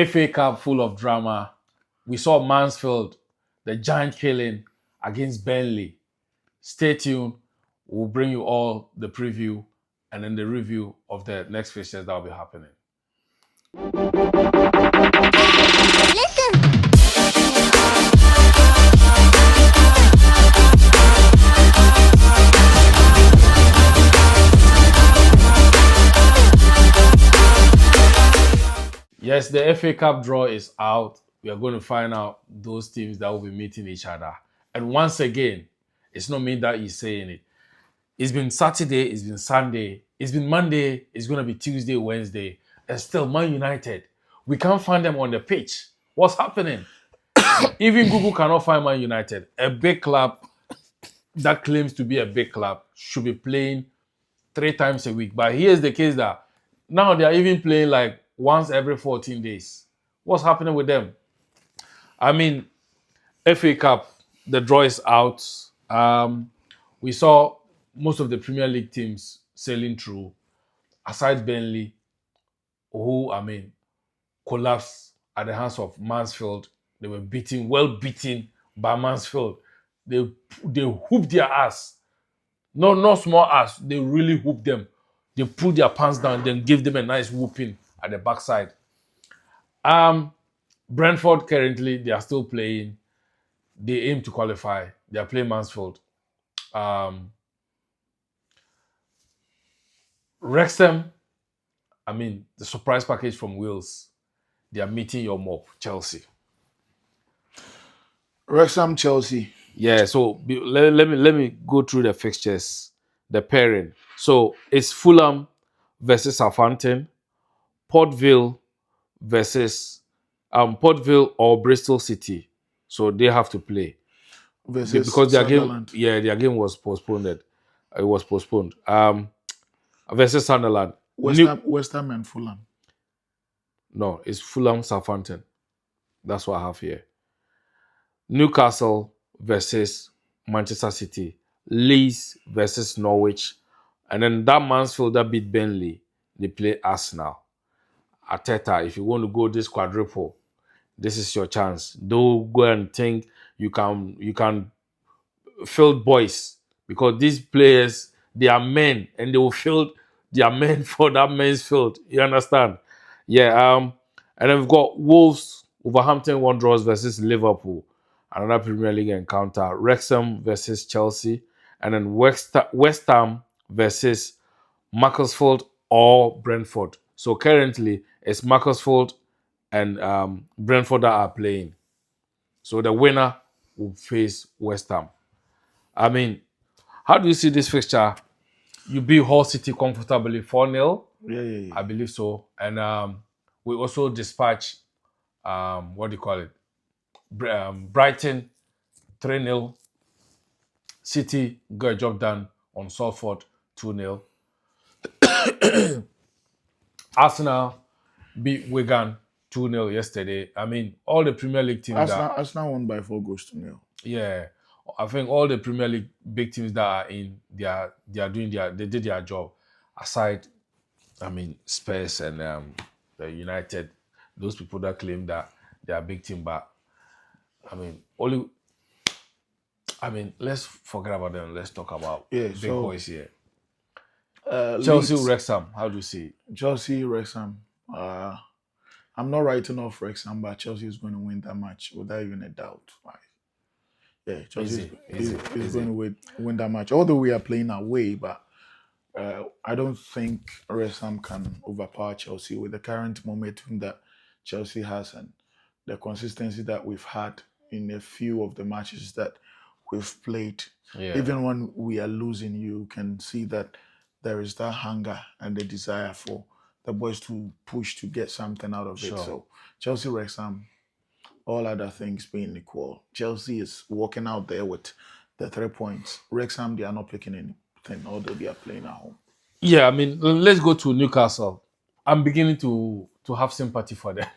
FA Cup full of drama. We saw Mansfield, the giant killing against Burnley. Stay tuned. We'll bring you all the preview and then the review of the next fixtures that will be happening. Yes, the FA Cup draw is out. We are going to find out those teams that will be meeting each other. And once again, it's not me that is saying it. It's been Saturday, it's been Sunday, it's been Monday, it's going to be Tuesday, Wednesday, and still Man United. We can't find them on the pitch. What's happening? Even Google cannot find Man United. A big club that claims to be a big club should be playing 3 times a week. But here's the case that now they are even playing like once every 14 days. What's happening with them? I mean, FA Cup, the draw is out. We saw most of the Premier League teams sailing through, aside Burnley, who, collapsed at the hands of Mansfield. They were well beaten by Mansfield. They whooped their ass. No, not small ass. They really whooped them. They pulled their pants down, then gave them a nice whooping at the backside. Brentford currently, they are still playing. They aim to qualify. They are playing Mansfield. Wrexham, the surprise package from Wales. They are meeting your mob, Chelsea. Wrexham, Chelsea. Yeah, so let me go through the fixtures, the pairing. So it's Fulham versus Southampton, Port Vale versus Port Vale or Bristol City. So they have to play Versus their Sunderland. their game was postponed. It was postponed. Versus Sunderland. West Ham and Fulham. No, it's Fulham, Southampton. That's what I have here. Newcastle versus Manchester City. Leeds versus Norwich. And then that Mansfield that beat Burnley, they play Arsenal. Arteta, if you want to go this quadruple, this is your chance. Don't go and think you can field boys, because these players, they are men and they will field their men for that men's field. You understand? Yeah. And then we've got Wolverhampton Wanderers versus Liverpool. Another Premier League encounter. Wrexham versus Chelsea. And then West Ham versus Macclesfield or Brentford. So currently, it's Macclesfield and Brentford that are playing. So the winner will face West Ham. How do you see this fixture? You beat Hull City comfortably 4-0. Yeah. I believe so. And we also dispatched, Brighton 3-0. City got a job done on Salford 2-0. Arsenal beat Wigan 2-0 yesterday. All the Premier League teams Arsenal won by 4-0. Yeah. I think all the Premier League big teams that are in, they did their job. Aside, Spurs and the United, those people that claim that they are big team, but let's forget about them. Let's talk about big boys here. Chelsea, Wrexham, how do you see it? Chelsea, Wrexham. I'm not writing off Wrexham, but Chelsea is going to win that match without even a doubt. Yeah, Chelsea is going to win that match. Although we are playing away, but I don't think Wrexham can overpower Chelsea with the current momentum that Chelsea has and the consistency that we've had in a few of the matches that we've played. Yeah. Even when we are losing, you can see that there is that hunger and the desire for the boys to push to get something out of it. So Chelsea, Wrexham, all other things being equal, Chelsea is walking out there with the 3 points. Wrexham, they are not picking anything, although they are playing at home. Yeah, let's go to Newcastle. I'm beginning to have sympathy for them.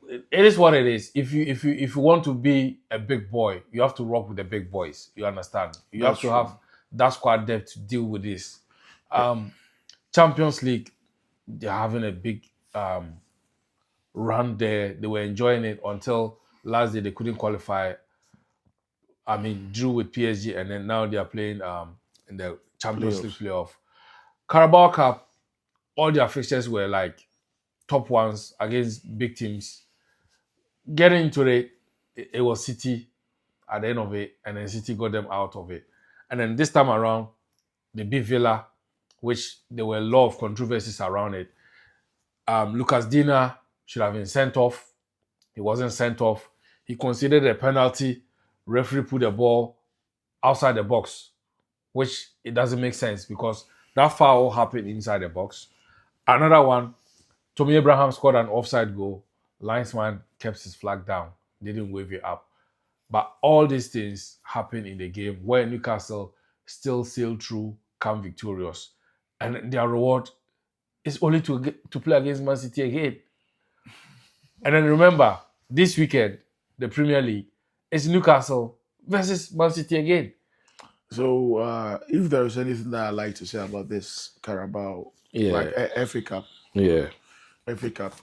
It is what it is. If you want to be a big boy, you have to rock with the big boys. You understand? You have to have that squad depth to deal with this. Champions League, they're having a big run there. They were enjoying it until last day they couldn't qualify. I mean, drew with PSG, and then now they are playing in the Champions League Playoffs. playoff. Carabao Cup, all their fixtures were like top ones against big teams. Getting into it was City at the end of it, and then City got them out of it. And then this time around, they beat Villa, which there were a lot of controversies around it. Lucas Dina should have been sent off. He wasn't sent off. He considered a penalty. Referee put the ball outside the box, which it doesn't make sense because that foul happened inside the box. Another one, Tommy Abraham scored an offside goal. Linesman kept his flag down, didn't wave it up. But all these things happen in the game where Newcastle still sail through, come victorious. And their reward is only to play against Man City again. And then remember, this weekend, the Premier League, is Newcastle versus Man City again. So, if there is anything that I like to say about this Carabao, like FA Cup, Yeah. FA Cup,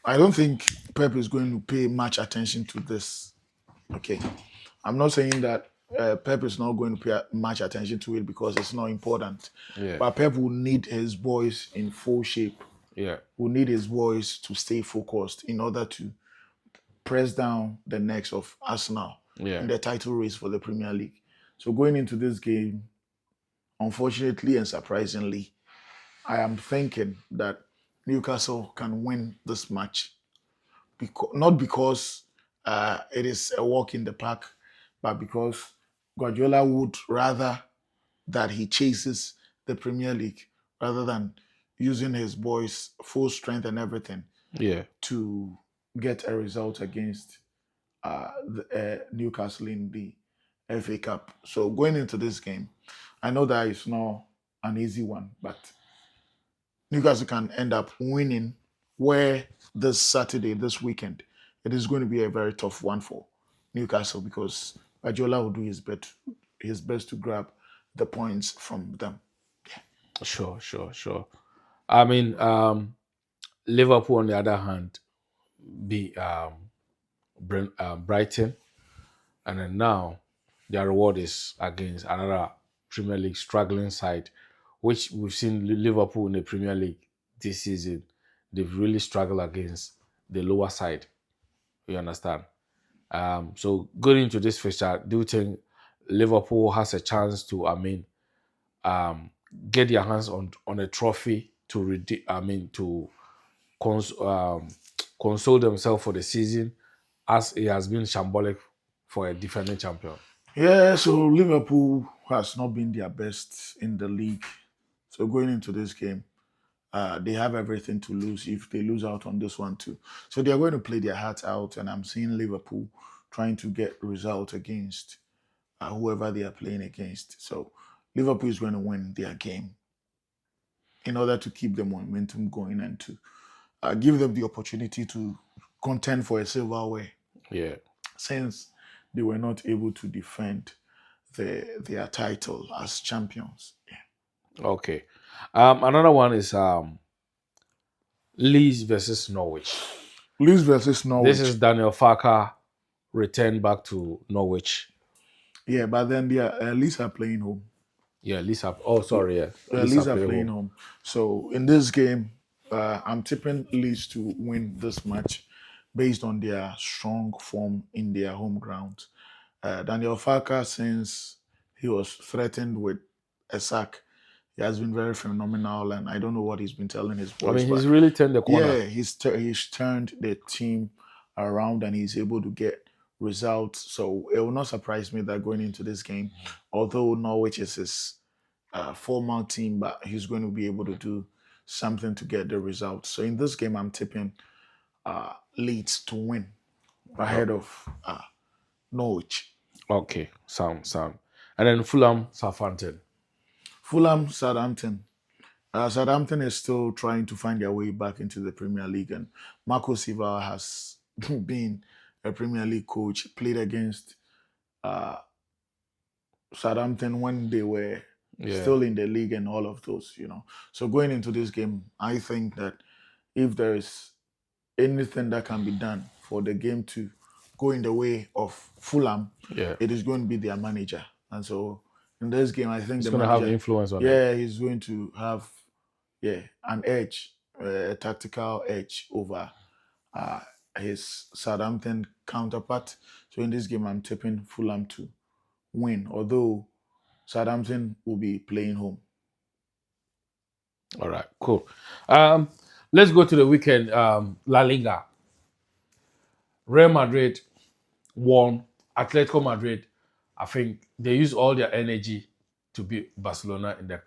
I don't think Pep is going to pay much attention to this. Okay, I'm not saying that Pep is not going to pay much attention to it because it's not important. Yeah. But Pep will need his boys in full shape. Yeah. Will need his boys to stay focused in order to press down the necks of Arsenal Yeah. in the title race for the Premier League. So going into this game, unfortunately and surprisingly, I am thinking that Newcastle can win this match. Not because it is a walk in the park, but because Guardiola would rather that he chases the Premier League rather than using his boys' full strength and everything Yeah. to get a result against Newcastle in the FA Cup. So going into this game, I know that it's not an easy one, but Newcastle can end up winning. Where this Saturday, this weekend, it is going to be a very tough one for Newcastle because Guardiola will do his best to grab the points from them. Sure. I mean, Liverpool, on the other hand, beat Brighton, and then now their reward is against another Premier League struggling side, which we've seen Liverpool in the Premier League this season. They've really struggled against the lower side. You understand? So going into this fixture, do you think Liverpool has a chance to, um, get their hands on a trophy to to cons- um, console themselves for the season, as it has been shambolic for a defending champion? Yeah, so Liverpool has not been their best in the league. So going into this game, they have everything to lose if they lose out on this one too. So they are going to play their hearts out, and I'm seeing Liverpool trying to get results against whoever they are playing against. So Liverpool is going to win their game in order to keep the momentum going and to give them the opportunity to contend for a silverware Yeah. since they were not able to defend their title as champions. Okay. Another one is Leeds versus Norwich. Leeds versus Norwich. This is Daniel Farker returned back to Norwich. Yeah, but then Leeds are playing home. Yeah, Leeds are. Oh, sorry. Yeah, Leeds are playing home. So in this game, I'm tipping Leeds to win this match based on their strong form in their home ground. Daniel Farker, since he was threatened with a sack, he has been very phenomenal, and I don't know what he's been telling his boys. He's really turned the corner. Yeah, he's turned the team around, and he's able to get results. So it will not surprise me that going into this game, although Norwich is his former team, but he's going to be able to do something to get the result. So in this game, I'm tipping Leeds to win ahead of Norwich. Okay, sound. And then Fulham, Southampton. Fulham, Southampton. Southampton is still trying to find their way back into the Premier League, and Marco Silva has been a Premier League coach, played against Southampton when they were still in the league and all of those, So going into this game, I think that if there is anything that can be done for the game to go in the way of Fulham, Yeah. it is going to be their manager. And so in this game, I think It's the going to have manager, influence on it. yeah, he's going to have, an edge, a tactical edge over uh, his Southampton counterpart. So in this game, I'm tipping Fulham to win, although Southampton will be playing home. All right, cool. Let's go to the weekend. La Liga. Real Madrid won. Atletico Madrid, I think they used all their energy to beat Barcelona in the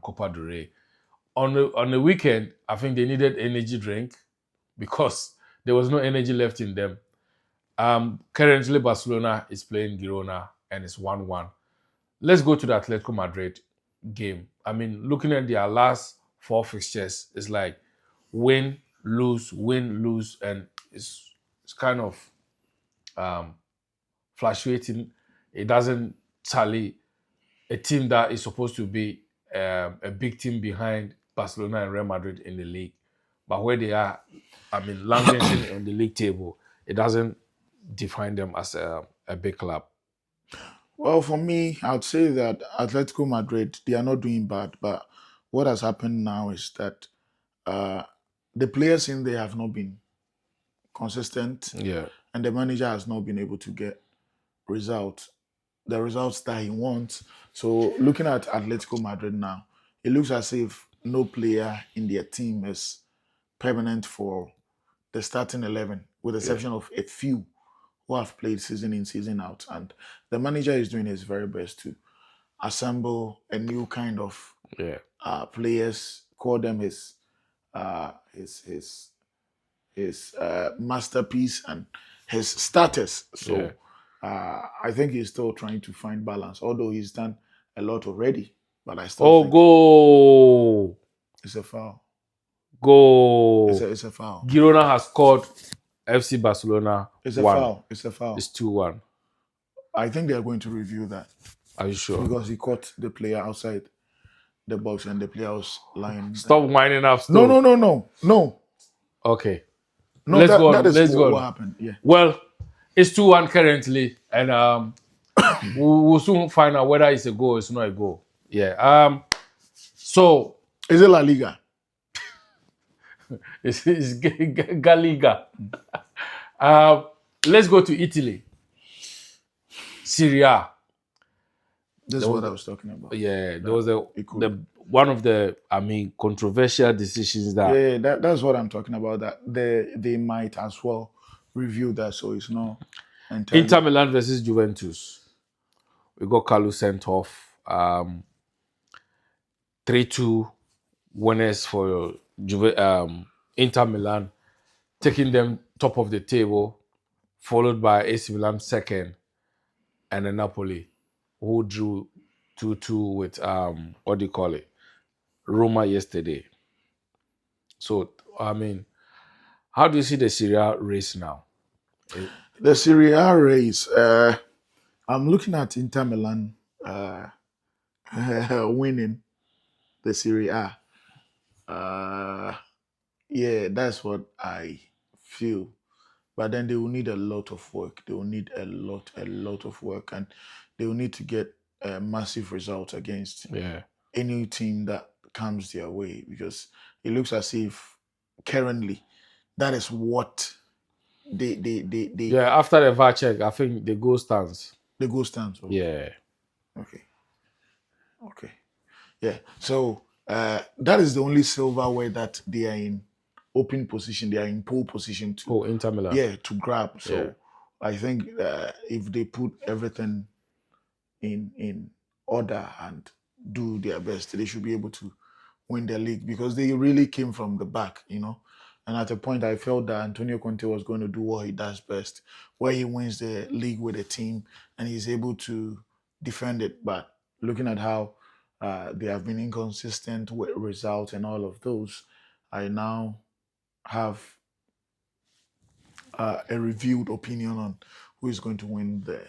Copa del Rey. On the weekend, I think they needed energy drink because there was no energy left in them. Currently, Barcelona is playing Girona and it's 1-1. Let's go to the Atletico Madrid game. I mean, looking at their last 4 fixtures, it's like win, lose, and it's kind of um, fluctuating. It doesn't tally a team that is supposed to be a big team behind Barcelona and Real Madrid in the league, but where they are, I mean, languishing on the league table, it doesn't define them as a big club. Well, for me, I'd say that Atletico Madrid, they are not doing bad, but what has happened now is that uh, the players in there have not been consistent, Yeah, and the manager has not been able to get results, the results that he wants. So looking at Atletico Madrid now, it looks as if no player in their team is permanent for the starting 11, with the yeah, exception of a few who have played season in, season out. And the manager is doing his very best to assemble a new kind of yeah, players, call them his masterpiece and his status. yeah. So I think he's still trying to find balance, although he's done a lot already. But I still Oh, think goal! it's a foul. It's Goal! a foul. Girona has scored. FC Barcelona It's a 1. foul. It's a foul. It's 2-1. I think they are going to review that Are you sure? because he caught the player outside the box and the player was lying. Stop winding up, No, Stone. no. Okay. No, Let's go that on. is Let's go what on. happened. Yeah. Well, it's 2-1 currently, and we'll soon find out whether it's a goal or it's not a goal. Yeah. So Is it La Liga? it's Galiga. Let's go to Italy. Serie A. This is what I was talking about. Yeah, there was it could. the one of the controversial decisions that Yeah, that's what I'm talking about. That they might as well review that, so it's not entirely. Inter Milan versus Juventus. We got Carlos sent off. 3-2 winners for Inter Milan, taking them top of the table, followed by AC Milan second, and then Napoli, who drew 2-2 with what do you call it, Roma yesterday. So I mean, how do you see the Serie A race now? The Serie A race. I'm looking at Inter Milan winning the Serie A. Yeah, that's what I feel. But then they will need a lot of work. They will need a lot of work, and they will need to get a massive result against Yeah, any team that comes their way, because it looks as if currently that is what they yeah. After the VAR check, I think the goal stands. the goal stands. Okay, Yeah, okay, okay. Yeah. So that is the only silverware that they are in open position. They are in pole position to Inter Milan. to grab. So Yeah. I think if they put everything in order and do their best, they should be able to win the league, because they really came from the back. And at a point, I felt that Antonio Conte was going to do what he does best, where he wins the league with a team and he's able to defend it. But looking at how they have been inconsistent with results and all of those, I now have a reviewed opinion on who is going to win the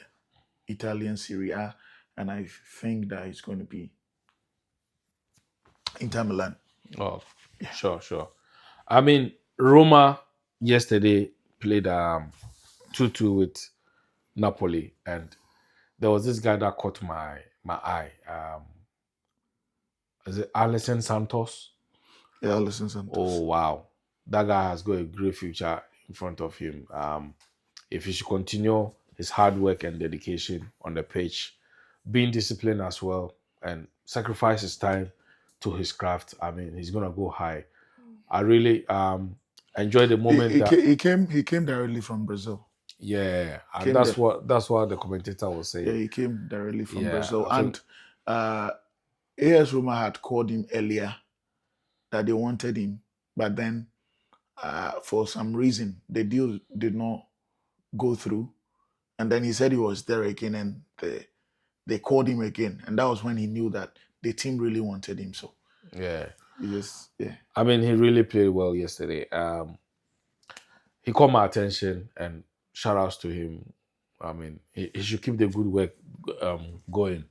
Italian Serie A, and I think that it's going to be Inter Milan. Oh, sure. I mean, Roma yesterday played 2-2 with Napoli, and there was this guy that caught my eye. Is it Alisson Santos? Yeah, listen, Santos. Oh wow, that guy has got a great future in front of him. If he should continue his hard work and dedication on the pitch, being disciplined as well, and sacrifice his time to his craft, I mean, he's gonna go high. I really enjoy the moment that He came directly from Brazil. yeah, and Came there. that's what the commentator was Yeah, saying. he came directly from Yeah, Brazil. I think And AS Roma had called him earlier that they wanted him, but then for some reason the deal did not go through. And then he said he was there again, and they called him again, and that was when he knew that the team really wanted him. So yeah. he just I mean, he really played well yesterday. He caught my attention, and shout outs to him. I mean, he should keep the good work going.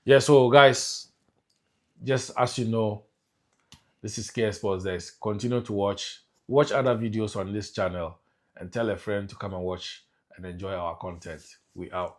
Yeah, so guys, just as you know, this is KS Sports Desk. Continue to watch other videos on this channel, and tell a friend to come and watch and enjoy our content. We out.